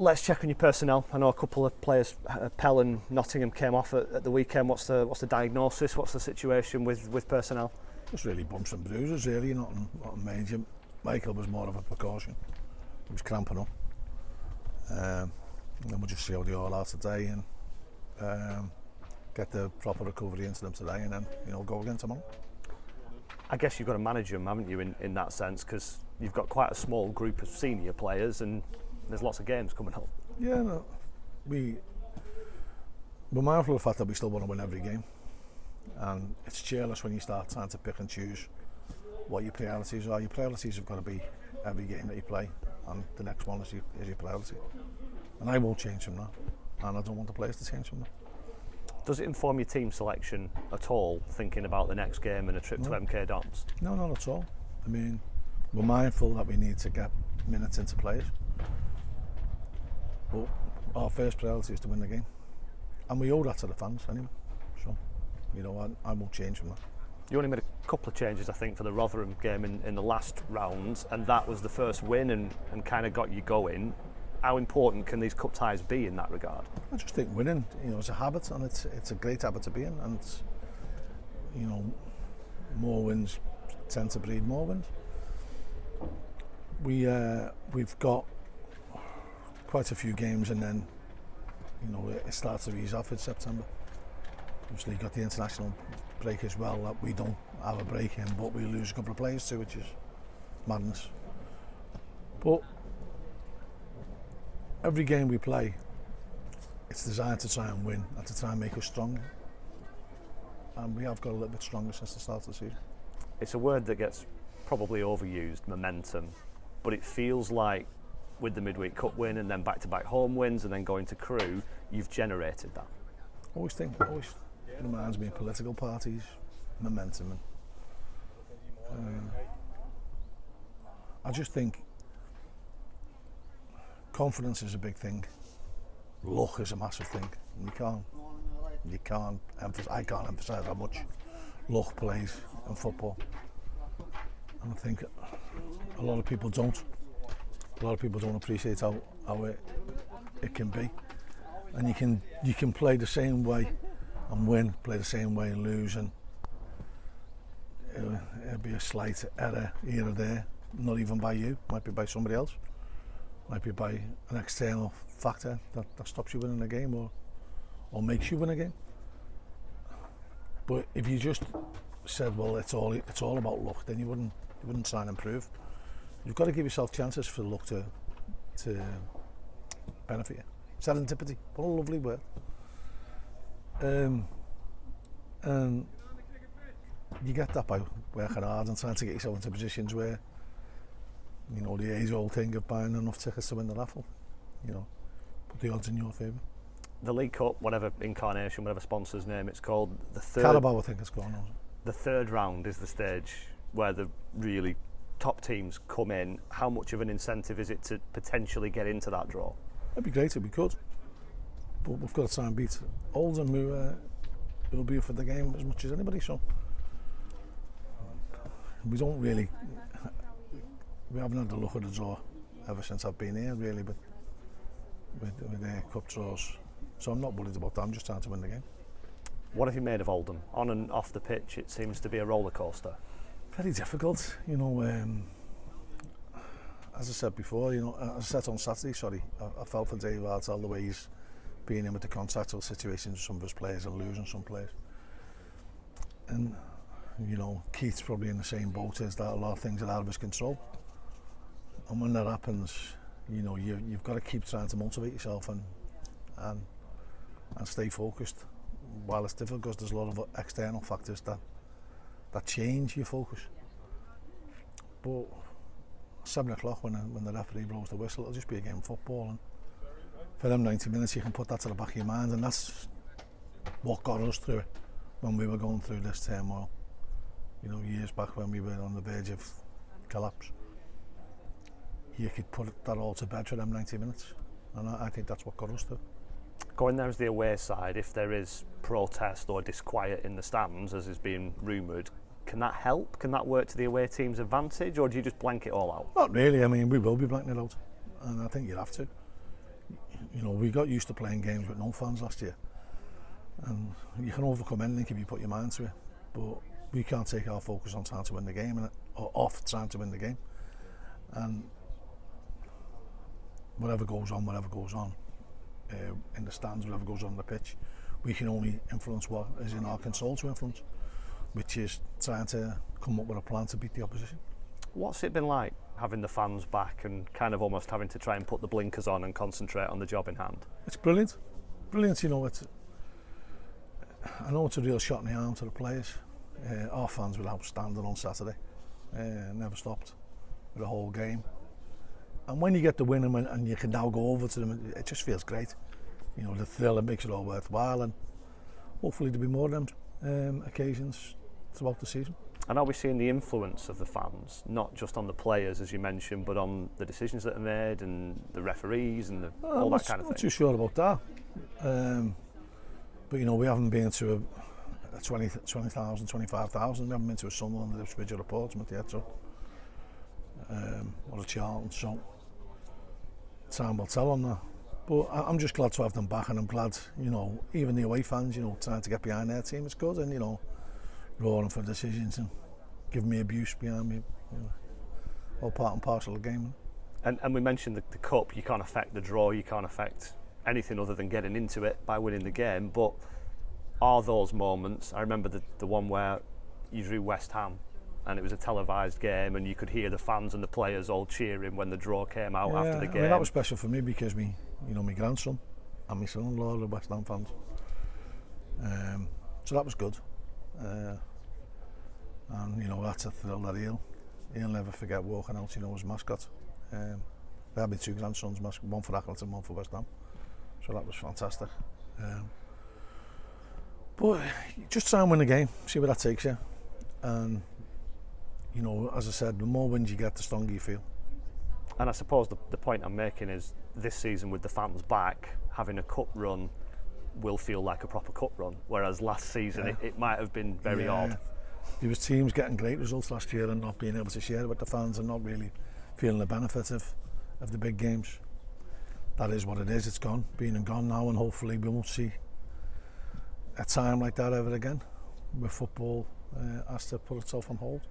let's check on your personnel. I know a couple of players, Pell and Nottingham, came off at the weekend. What's the diagnosis? What's the situation with personnel? Just really bumps and bruises, really, nothing major. Michael was more of a precaution. He was cramping up. And then we'll just see how they all are today and get the proper recovery into them today, and then go again tomorrow. I guess you've got to manage them, haven't you, in that sense, because you've got quite a small group of senior players and there's lots of games coming up. Yeah, no, we're mindful of the fact that we still want to win every game, and it's cheerless when you start trying to pick and choose what your priorities are. Your priorities have got to be every game that you play, and the next one is your priority. And I won't change from that, and I don't want the players to change from that. Does it inform your team selection at all, thinking about the next game and a trip to MK Dons? No, not at all. I mean, we're mindful that we need to get minutes into players, but our first priority is to win the game, and we owe that to the fans anyway. So, I won't change from that. You only made a couple of changes, I think, for the Rotherham game in the last round, and that was the first win and kind of got you going. How important can these cup ties be in that regard? I just think winning, it's a habit, and it's a great habit to be in, and more wins tend to breed more wins. We've got quite a few games, and then it starts to ease off in September. Obviously, you've got the international break as well that we don't have a break in, but we lose a couple of players too, which is madness. But every game we play, it's designed to try and win and to try and make us stronger. And we have got a little bit stronger since the start of the season. It's a word that gets probably overused, momentum, but it feels like with the midweek cup win and then back-to-back home wins and then going to Crewe, you've generated that. Always reminds me of political parties, momentum. And, I just think confidence is a big thing. Luck is a massive thing. And I can't emphasise how much luck plays in football. And I think a lot of people don't. A lot of people don't appreciate how it can be. And you can play the same way and win, play the same way and lose, and it'll be a slight error here or there, not even by you, might be by somebody else, might be by an external factor that stops you winning a game or makes you win a game. But if you just said, well, it's all about luck, then you wouldn't try and improve. You've got to give yourself chances for luck to benefit you. Serendipity, what a lovely word. And you get that by working hard and trying to get yourself into positions where, the age-old thing of buying enough tickets to win the raffle, put the odds in your favour. The League Cup, whatever incarnation, whatever sponsor's name it's called, the third... Carabao, I think it's called now. The third round is the stage where the really top teams come in. How much of an incentive is it to potentially get into that draw? It'd be great if we could, but we've got to try and beat Oldham, who will be for the game as much as anybody. So we haven't had a look at the draw ever since I've been here, really, but with their cup draws. So I'm not worried about that. I'm just trying to win the game. What have you made of Oldham? On and off the pitch, it seems to be a roller coaster. Very difficult, as I said before, as I said on Saturday, I felt for Dave Artell the way he's been in with the contractual situations with some of his players and losing some players. And, Keith's probably in the same boat as that. A lot of things are out of his control. And when that happens, you've got to keep trying to motivate yourself and stay focused. While it's difficult, because there's a lot of external factors that change your focus. But 7 o'clock when the referee blows the whistle, it'll just be a game of football, and for them 90 minutes you can put that to the back of your mind, and that's what got us through it when we were going through this turmoil, years back when we were on the verge of collapse. You could put that all to bed for them 90 minutes, and I think that's what got us through. Going there as the away side, if there is protest or disquiet in the stands, as is being rumoured, can that help? Can that work to the away team's advantage, or do you just blank it all out? Not really. I mean, we will be blanking it out, and I think you'll have to. You know, we got used to playing games with no fans last year, and you can overcome anything if you put your mind to it. But we can't take our focus on trying to win the game or off trying to win the game. And whatever goes on in the stands, whatever goes on the pitch, we can only influence what is in our control to influence, which is trying to come up with a plan to beat the opposition. What's it been like having the fans back and kind of almost having to try and put the blinkers on and concentrate on the job in hand? It's brilliant, brilliant. You know, I know it's a real shot in the arm to the players. Our fans were outstanding on Saturday, never stopped the whole game. And when you get the win and you can now go over to them, it just feels great. You know, the thrill, it makes it all worthwhile, and hopefully there'll be more of them occasions throughout the season. And are we seeing the influence of the fans, not just on the players, as you mentioned, but on the decisions that are made and the referees and all that kind of thing? I'm not too sure about that. But, you know, we haven't been to a 20,000, 25,000. We haven't been to a Sunderland, a Ipswich or a Portsmouth yet, so, or a Charlton, so time will tell on that. But I'm just glad to have them back, and I'm glad, you know, even the away fans, you know, trying to get behind their team, it's good, and, you know, roaring for decisions and giving me abuse behind me, you know, all part and parcel of the game. And we mentioned the cup, you can't affect the draw, you can't affect anything other than getting into it by winning the game, but are those moments, I remember the one where you drew West Ham and it was a televised game and you could hear the fans and the players all cheering when the draw came out after the game. I mean, that was special for me because my grandson and my son-in-law are West Ham fans. So that was good. And, you know, that's a thrill that he'll never forget walking out, you know, as mascot. I had my two grandsons, one for Accrington, one for West Ham. So that was fantastic. But just try and win the game, see where that takes you. And, you know, as I said, the more wins you get, the stronger you feel. And I suppose the point I'm making is this season with the fans back, having a cup run will feel like a proper cup run, whereas last season it might have been very odd. There was teams getting great results last year and not being able to share it with the fans and not really feeling the benefit of the big games. That is what it is, it's gone, been and gone now, and hopefully we won't see a time like that ever again where football has to put itself on hold.